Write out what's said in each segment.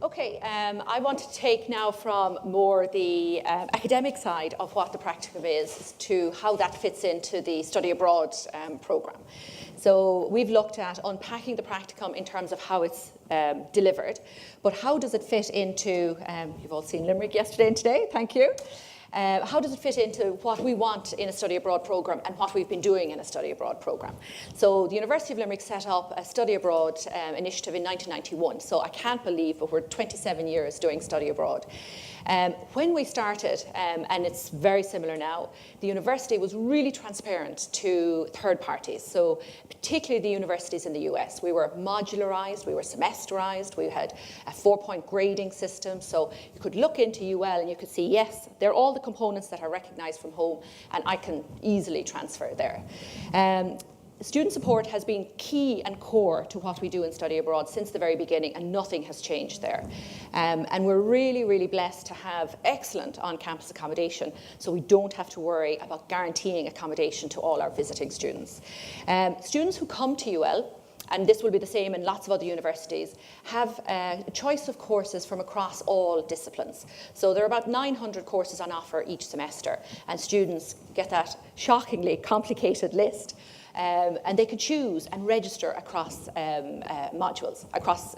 Okay, I want to take now from more the academic side of what the Practicum is to how that fits into the study abroad programme. So we've looked at unpacking the Practicum in terms of how it's delivered, but how does it fit into, you've all seen Limerick yesterday and today, thank you. How does it fit into what we want in a study abroad programme and what we've been doing in a study abroad programme? So the University of Limerick set up a study abroad initiative in 1991. So I can't believe that we're 27 years doing study abroad. When we started, and it's very similar now, the university was really transparent to third parties. So particularly the universities in the US. We were modularized, we were semesterized, we had a 4-point grading system. So you could look into UL and you could see, yes, they're all the components that are recognized from home, and I can easily transfer there. Student support has been key and core to what we do in study abroad since the very beginning, and nothing has changed there. And we're really, really blessed to have excellent on-campus accommodation, so we don't have to worry about guaranteeing accommodation to all our visiting students. Students who come to UL, and this will be the same in lots of other universities, have a choice of courses from across all disciplines. So there are about 900 courses on offer each semester, and students get that shockingly complicated list. And they can choose and register across modules, across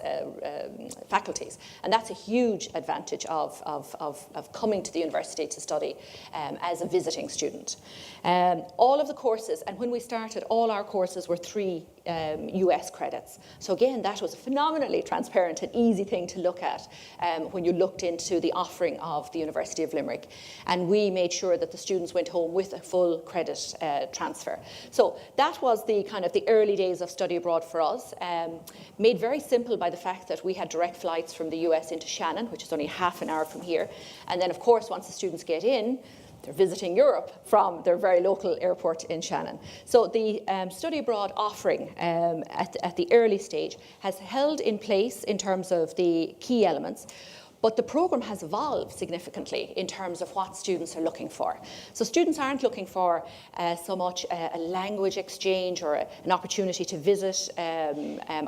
faculties. And that's a huge advantage of coming to the university to study as a visiting student. All of the courses, and when we started, all our courses were 3 US credits. So again, that was a phenomenally transparent and easy thing to look at when you looked into the offering of the University of Limerick. And we made sure that the students went home with a full credit transfer. So that was the kind of the early days of study abroad for us, made very simple by the fact that we had direct flights from the US into Shannon, which is only half an hour from here. And then, of course, once the students get in, they're visiting Europe from their very local airport in Shannon. So the study abroad offering at the early stage has held in place in terms of the key elements. But the programme has evolved significantly in terms of what students are looking for. So students aren't looking for so much a language exchange or an opportunity to visit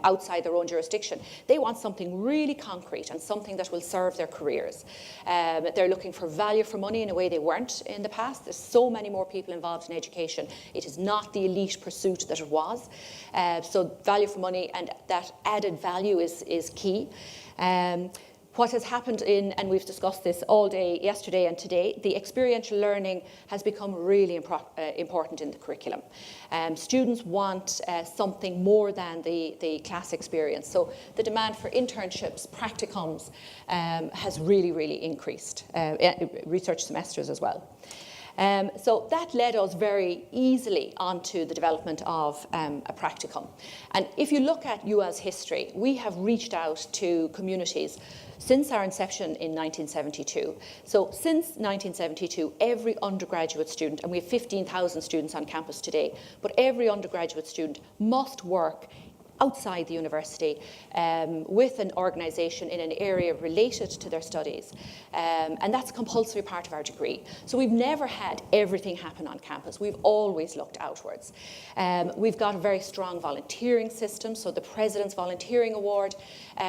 outside their own jurisdiction. They want something really concrete and something that will serve their careers. They're looking for value for money in a way they weren't in the past. There's so many more people involved in education. It is not the elite pursuit that it was. So value for money and that added value is key. What has happened and we've discussed this all day yesterday and today, the experiential learning has become really important in the curriculum. Students want something more than the class experience. So the demand for internships, practicums has really, really increased, research semesters as well. So that led us very easily onto the development of a practicum. And if you look at UL's history, we have reached out to communities since our inception in 1972. So since 1972, every undergraduate student, and we have 15,000 students on campus today, but every undergraduate student must work outside the university with an organisation in an area related to their studies. And that's a compulsory part of our degree. So we've never had everything happen on campus. We've always looked outwards. We've got a very strong volunteering system. So the President's Volunteering Award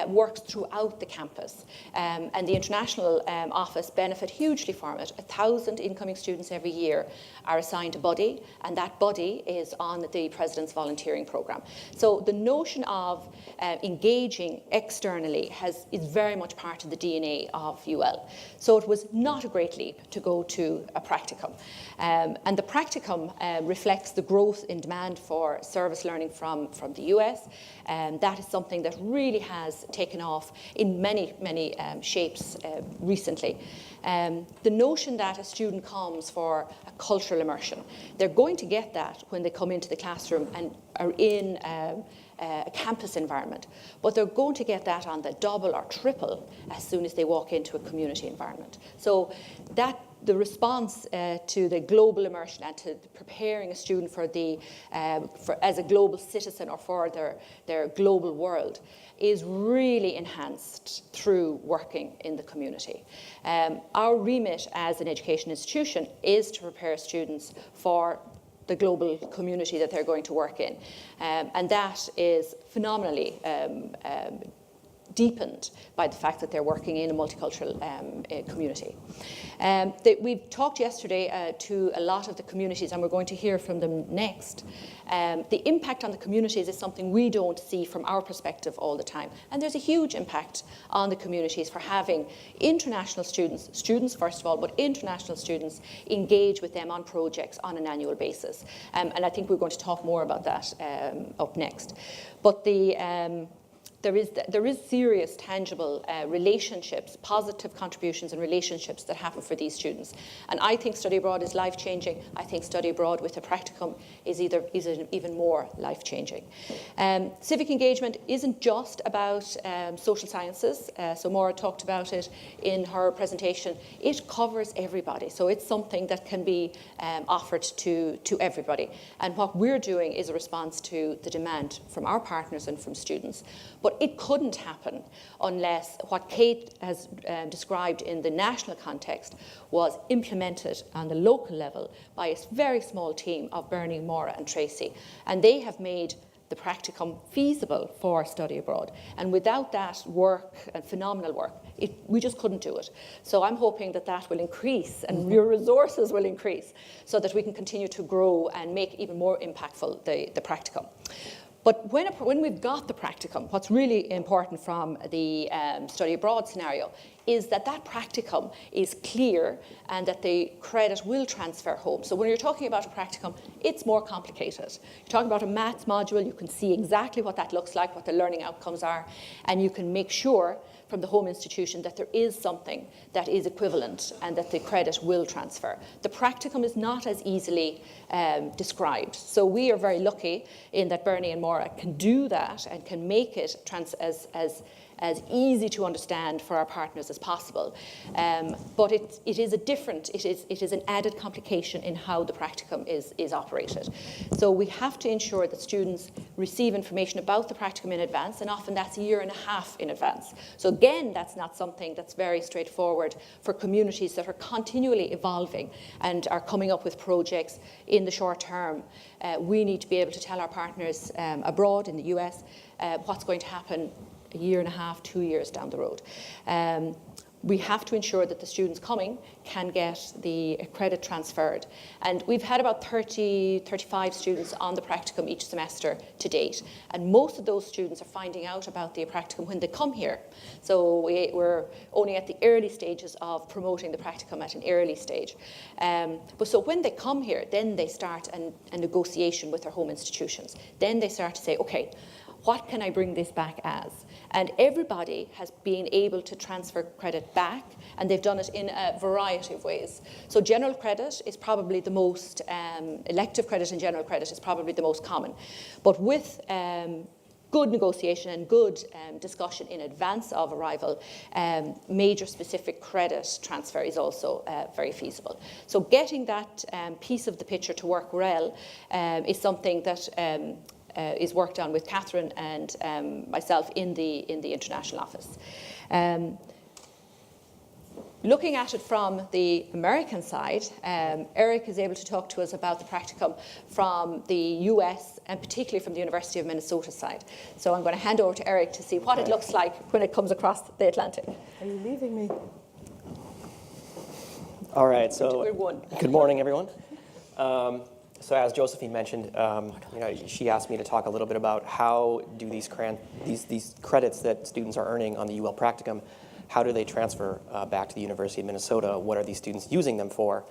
works throughout the campus. And the international office benefit hugely from it. 1,000 incoming students every year are assigned a buddy, and that buddy is on the President's Volunteering Programme. So the notion of engaging externally is very much part of the DNA of UL. So it was not a great leap to go to a practicum. And the practicum reflects the growth in demand for service learning from the US. And that is something that really has taken off in many, many shapes recently. The notion that a student comes for a cultural immersion, they're going to get that when they come into the classroom and are in a campus environment, but they're going to get that on the double or triple as soon as they walk into a community environment. So that the response to the global immersion and to preparing a student for as a global citizen or for their global world is really enhanced through working in the community. Our remit as an education institution is to prepare students for the global community that they're going to work in. And that is phenomenally deepened by the fact that they're working in a multicultural community. We talked yesterday to a lot of the communities, and we're going to hear from them next. The impact on the communities is something we don't see from our perspective all the time. And there's a huge impact on the communities for having international students first of all, but international students engage with them on projects on an annual basis. And I think we're going to talk more about that up next. But there is serious, tangible relationships, positive contributions and relationships that happen for these students. And I think study abroad is life-changing. I think study abroad with a practicum is even more life-changing. Civic engagement isn't just about social sciences. So Maura talked about it in her presentation. It covers everybody. So it's something that can be offered to everybody. And what we're doing is a response to the demand from our partners and from students. But it couldn't happen unless what Kate has described in the national context was implemented on the local level by a very small team of Bernie, Maura and Tracy. And they have made the practicum feasible for study abroad. And without that work, and phenomenal work, we just couldn't do it. So I'm hoping that that will increase and your resources will increase so that we can continue to grow and make even more impactful the practicum. But when we've got the practicum, what's really important from the study abroad scenario is that practicum is clear and that the credit will transfer home. So when you're talking about a practicum, it's more complicated. You're talking about a maths module, you can see exactly what that looks like, what the learning outcomes are, and you can make sure from the home institution that there is something that is equivalent and that the credit will transfer. The practicum is not as easily described. So we are very lucky in that Bernie and Maura can do that and can make it as easy to understand for our partners as possible. But it is an added complication in how the practicum is operated. So we have to ensure that students receive information about the practicum in advance, and often that's a year and a half in advance. So again, that's not something that's very straightforward for communities that are continually evolving and are coming up with projects in the short term. We need to be able to tell our partners abroad in the US what's going to happen a year and a half, 2 years down the road. We have to ensure that the students coming can get the credit transferred. And we've had about 35 students on the practicum each semester to date. And most of those students are finding out about the practicum when they come here. So we're only at the early stages of promoting the practicum at an early stage. But so when they come here, then they start a negotiation with their home institutions. Then they start to say, okay, what can I bring this back as? And everybody has been able to transfer credit back, and they've done it in a variety of ways. So general credit is probably the most, elective credit and general credit is probably the most common. But with good negotiation and good discussion in advance of arrival, major specific credit transfer is also very feasible. So getting that piece of the picture to work well is something that is worked on with Catherine and myself in the international office. Looking at it from the American side, Eric is able to talk to us about the practicum from the US and particularly from the University of Minnesota side. So I'm going to hand over to Eric to see what it looks like when it comes across the Atlantic. Are you leaving me? All right, so good morning, everyone. So as Josephine mentioned, she asked me to talk a little bit about how do these credits that students are earning on the UL Practicum, how do they transfer back to the University of Minnesota? What are these students using them for?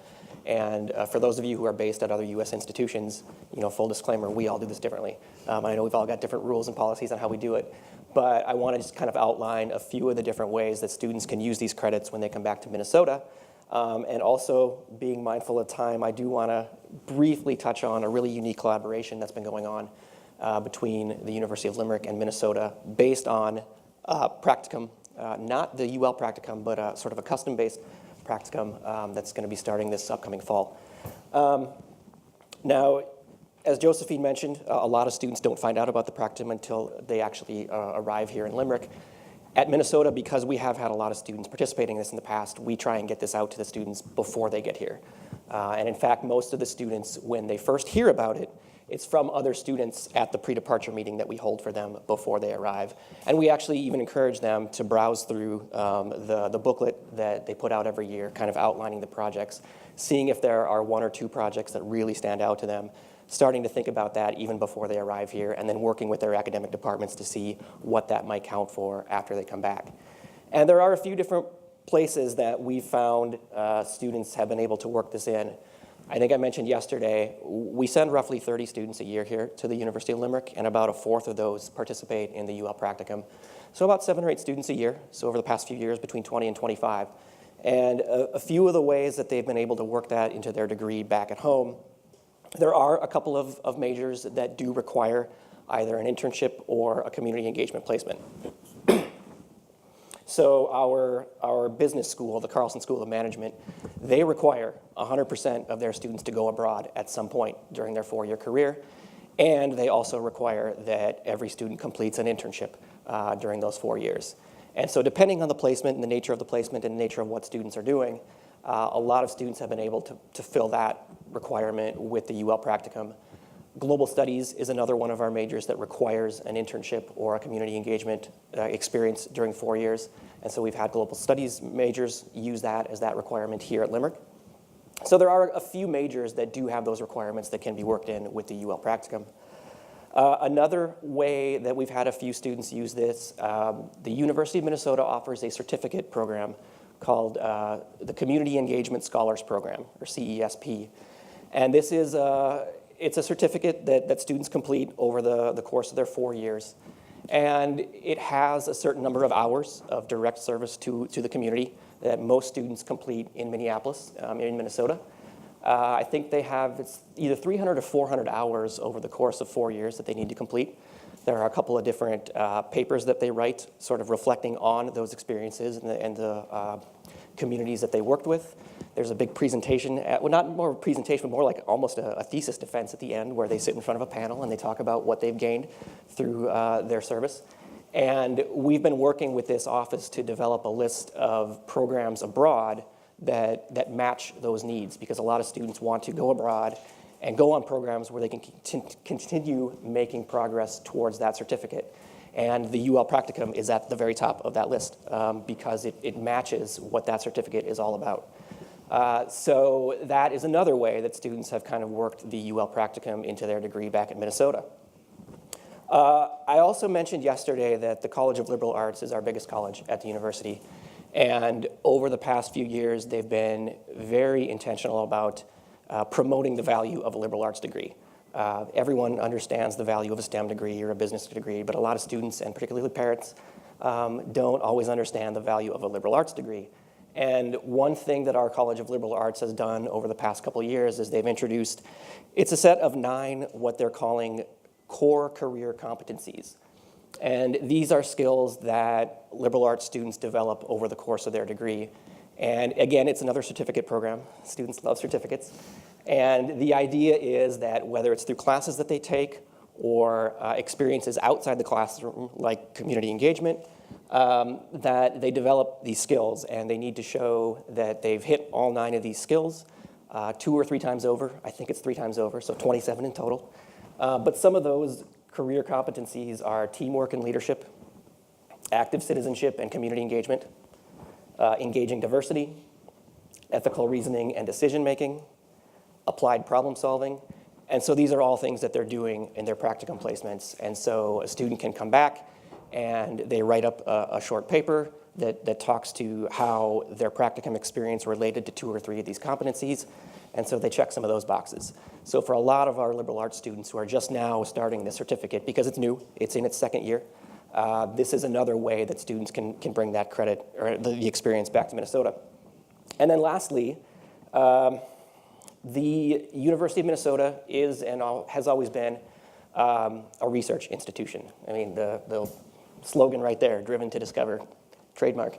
And for those of you who are based at other U.S. institutions, full disclaimer, we all do this differently. I know we've all got different rules and policies on how we do it, but I want to just kind of outline a few of the different ways that students can use these credits when they come back to Minnesota. And also, being mindful of time, I do want to briefly touch on a really unique collaboration that's been going on between the University of Limerick and Minnesota based on practicum, not the UL practicum, but sort of a custom-based practicum that's going to be starting this upcoming fall. Now, as Josephine mentioned, a lot of students don't find out about the practicum until they actually arrive here in Limerick. At Minnesota, because we have had a lot of students participating in this in the past, we try and get this out to the students before they get here. And in fact, most of the students, when they first hear about it, It's from other students at the pre-departure meeting that we hold for them before they arrive. And we actually even encourage them to browse through the booklet that they put out every year, kind of outlining the projects, seeing if there are one or two projects that really stand out to them, starting to think about that even before they arrive here, and then working with their academic departments to see what that might count for after they come back. And there are a few different places that we found students have been able to work this in. I think I mentioned yesterday, we send roughly 30 students a year here to the University of Limerick, and about a fourth of those participate in the UL Practicum. So about 7 or 8 students a year, so over the past few years, between 20 and 25. And a few of the ways that they've been able to work that into their degree back at home, there are a couple of majors that do require either an internship or a community engagement placement. So our business school, the Carlson School of Management, they require 100% of their students to go abroad at some point during their 4-year career. And they also require that every student completes an internship during those 4 years. And so depending on the placement and the nature of the placement and the nature of what students are doing, a lot of students have been able to fill that requirement with the UL Practicum. Global Studies is another one of our majors that requires an internship or a community engagement experience during 4 years. And so we've had Global Studies majors use that as that requirement here at Limerick. So there are a few majors that do have those requirements that can be worked in with the UL Practicum. Another way that we've had a few students use this, the University of Minnesota offers a certificate program called the Community Engagement Scholars Program, or CESP. And this is it's a certificate that students complete over the course of their 4 years. And it has a certain number of hours of direct service to the community that most students complete in Minneapolis, in Minnesota. I think they have it's either 300 or 400 hours over the course of 4 years that they need to complete. There are a couple of different papers that they write, sort of reflecting on those experiences and the communities that they worked with. There's a big presentation, well, not more of a presentation, but more like almost a thesis defense at the end, where they sit in front of a panel and they talk about what they've gained through their service. And we've been working with this office to develop a list of programs abroad that match those needs, because a lot of students want to go abroad and go on programs where they can continue making progress towards that certificate. And the UL Practicum is at the very top of that list because it matches what that certificate is all about. So that is another way that students have kind of worked the UL Practicum into their degree back in Minnesota. I also mentioned yesterday that the College of Liberal Arts is our biggest college at the university. And over the past few years, they've been very intentional about promoting the value of a liberal arts degree. Everyone understands the value of a STEM degree or a business degree, but a lot of students, and particularly parents, don't always understand the value of a liberal arts degree. And one thing that our College of Liberal Arts has done over the past couple of years is they've introduced, it's a set of 9 what they're calling core career competencies. And these are skills that liberal arts students develop over the course of their degree. And again, it's another certificate program. Students love certificates. And the idea is that whether it's through classes that they take or experiences outside the classroom, like community engagement, that they develop these skills, and they need to show that they've hit all 9 of these skills 2 or 3 times over. I think it's 3 times over, so 27 in total. But some of those career competencies are teamwork and leadership, active citizenship and community engagement, engaging diversity, ethical reasoning and decision-making, applied problem solving. And so these are all things that they're doing in their practicum placements. And so a student can come back and they write up a short paper that talks to how their practicum experience related to 2 or 3 of these competencies. And so they check some of those boxes. So for a lot of our liberal arts students who are just now starting this certificate, because it's new, it's in its 2nd year, this is another way that students can bring that credit or the experience back to Minnesota. And then lastly, the University of Minnesota is and has always been a research institution. I mean, the slogan right there, driven to discover, trademark.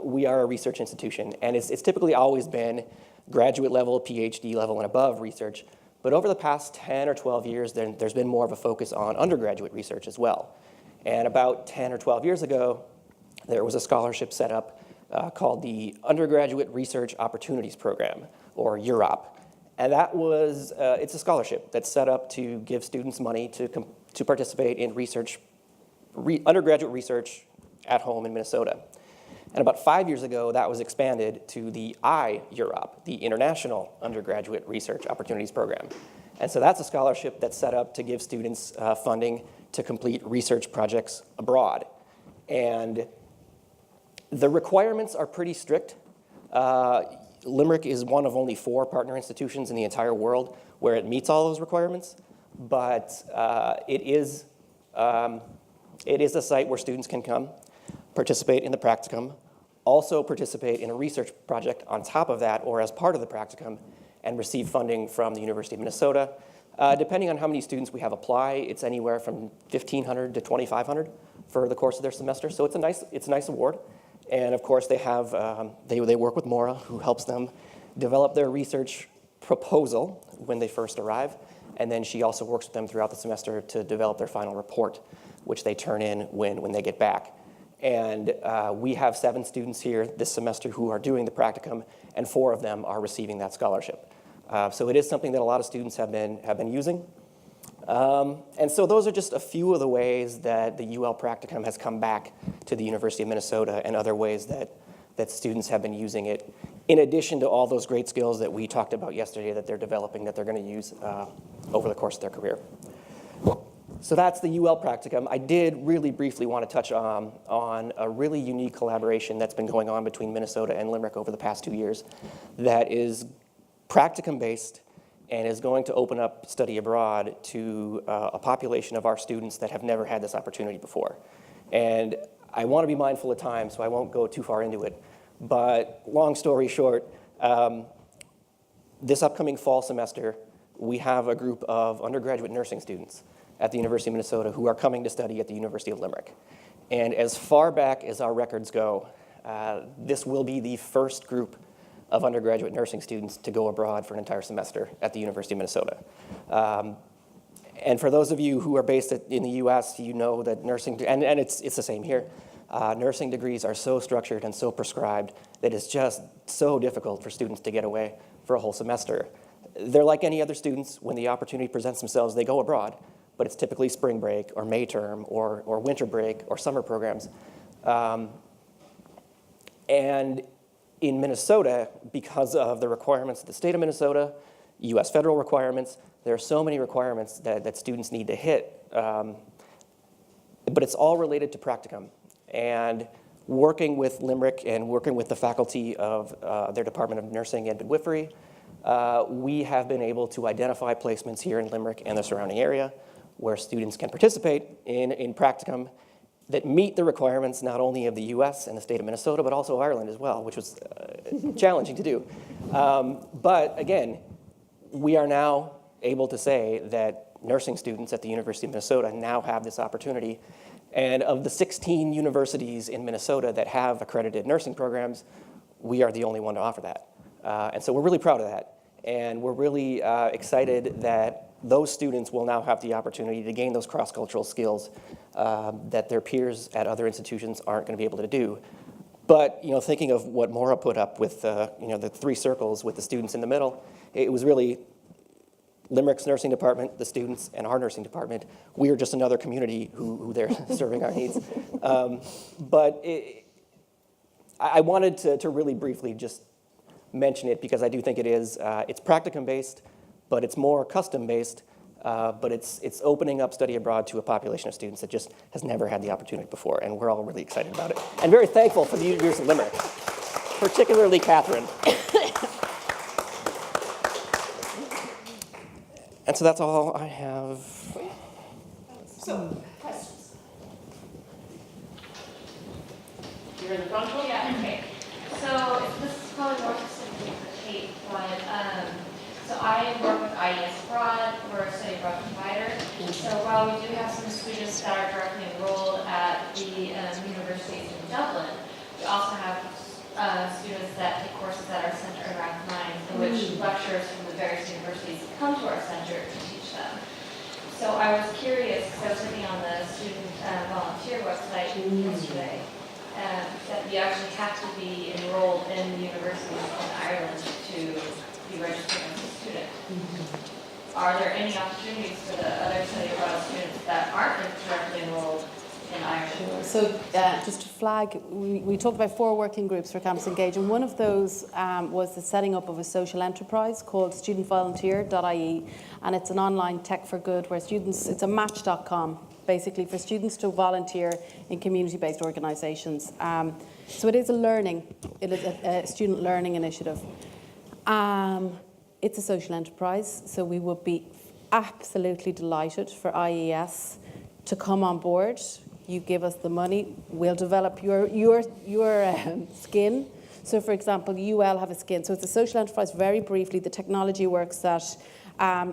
We are a research institution, and it's typically always been graduate level, PhD level, and above research. But over the past 10 or 12 years, there's been more of a focus on undergraduate research as well. And about 10 or 12 years ago, there was a scholarship set up called the Undergraduate Research Opportunities Program, or UROP. And that was, it's a scholarship that's set up to give students money to participate in undergraduate research at home in Minnesota. And about 5 years ago, that was expanded to the AIEA, the International Undergraduate Research Opportunities Program. And so that's a scholarship that's set up to give students funding to complete research projects abroad. And the requirements are pretty strict. Limerick is one of only 4 partner institutions in the entire world where it meets all those requirements, but it is a site where students can come, participate in the practicum, also participate in a research project on top of that or as part of the practicum, and receive funding from the University of Minnesota. Depending on how many students we have apply, it's anywhere from $1,500 to $2,500 for the course of their semester. So it's a nice award. And of course, they have they work with Maura, who helps them develop their research proposal when they first arrive. And then she also works with them throughout the semester to develop their final report, which they turn in when they get back. And we have 7 students here this semester who are doing the practicum, and 4 of them are receiving that scholarship. So it is something that a lot of students have been using. And so those are just a few of the ways that the UL practicum has come back to the University of Minnesota, and other ways that students have been using it, in addition to all those great skills that we talked about yesterday that they're developing, that they're going to use over the course of their career. So that's the UL practicum. I did really briefly want to touch on a really unique collaboration that's been going on between Minnesota and Limerick over the past 2 years that is practicum-based and is going to open up study abroad to a population of our students that have never had this opportunity before. And I want to be mindful of time, so I won't go too far into it. But long story short, this upcoming fall semester, we have a group of undergraduate nursing students at the University of Minnesota who are coming to study at the University of Limerick. And as far back as our records go, this will be the first group of undergraduate nursing students to go abroad for an entire semester at the University of Minnesota. And for those of you who are based in the US, you know that nursing, and it's the same here, nursing degrees are so structured and so prescribed that it's just so difficult for students to get away for a whole semester. They're like any other students. When the opportunity presents themselves, they go abroad, but it's typically spring break or May term or winter break or summer programs. And in Minnesota, because of the requirements of the state of Minnesota, US federal requirements, there are so many requirements that students need to hit. But it's all related to practicum. And working with Limerick and working with the faculty of their Department of Nursing and Midwifery, we have been able to identify placements here in Limerick and the surrounding area where students can participate in practicum that meet the requirements not only of the US and the state of Minnesota, but also Ireland as well, which was challenging to do. But again, we are now able to say that nursing students at the University of Minnesota now have this opportunity. And of the 16 universities in Minnesota that have accredited nursing programs, we are the only one to offer that. And so we're really proud of that. And we're really excited that those students will now have the opportunity to gain those cross-cultural skills that their peers at other institutions aren't going to be able to do. But thinking of what Maura put up with the 3 circles with the students in the middle, it was really Limerick's nursing department, the students, and our nursing department. We are just another community who they're serving our needs. But I wanted to really briefly just mention it because I do think it's practicum-based, but it's more custom-based, but it's opening up study abroad to a population of students that just has never had the opportunity before, and we're all really excited about it. And very thankful for the University of Limerick, particularly Catherine. And so that's all I have. So, questions? You're in the front row? Yeah, okay. So this is probably more specific to Kate, but so I work with AIEA abroad. We're a study abroad provider. So while we do have some students that are directly enrolled at the universities in Dublin, we also have students that take courses that are centered around Leinen, in which lecturers from the various universities come to our center to teach them. So I was curious, because I was looking on the student volunteer website yesterday, that you actually have to be enrolled in the universities in Ireland to be registered as a student. Are there any opportunities for the other study abroad students that aren't directly enrolled in Ireland? So just to flag, we talked about 4 working groups for Campus Engage, and one of those was the setting up of a social enterprise called studentvolunteer.ie, and it's an online tech for good where students, it's a match.com, basically for students to volunteer in community-based organisations. So it is a student learning initiative. It's a social enterprise, so we would be absolutely delighted for IES to come on board. You give us the money, we'll develop your skin. So for example, UL have a skin. So it's a social enterprise, very briefly. The technology works that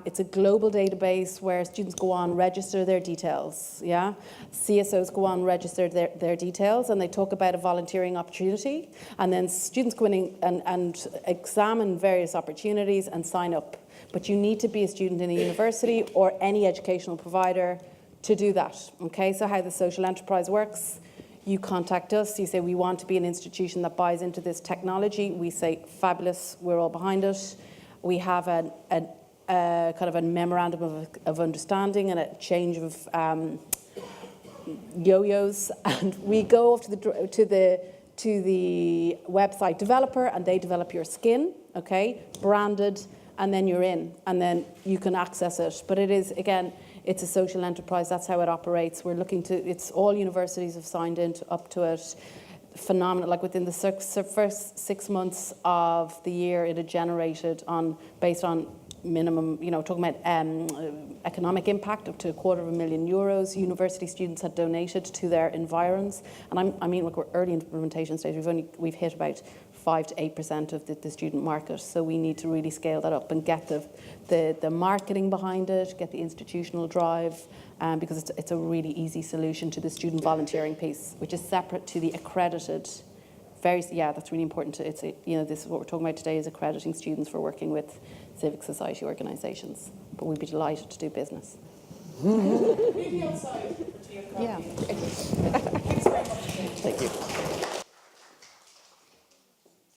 it's a global database where students go on, register their details, yeah? CSOs go on, register their details, and they talk about a volunteering opportunity. And then students go in and examine various opportunities and sign up. But you need to be a student in a university or any educational provider to do that, okay? So how the social enterprise works, you contact us, you say, we want to be an institution that buys into this technology. We say, fabulous, we're all behind it. We have a kind of a memorandum of understanding and a change of yo-yos, and we go off to the website developer, and they develop your skin, okay, branded, and then you're in, and then you can access it. But it is, again, it's a social enterprise. That's how it operates. We're looking to, it's all universities have signed up to it. Phenomenal. Like within the first 6 months of the year, it had generated based on minimum, talking about economic impact up to €250,000. University students had donated to their environs, and look, we're early implementation stage. We've hit about 5 to 8% of the student market, so we need to really scale that up and get the marketing behind it, get the institutional drive, because it's a really easy solution to the student volunteering piece, which is separate to the accredited. That's really important. This is what we're talking about today, is accrediting students for working with civic society organisations. But we'd be delighted to do business. Maybe outside for tea and coffee. Yeah.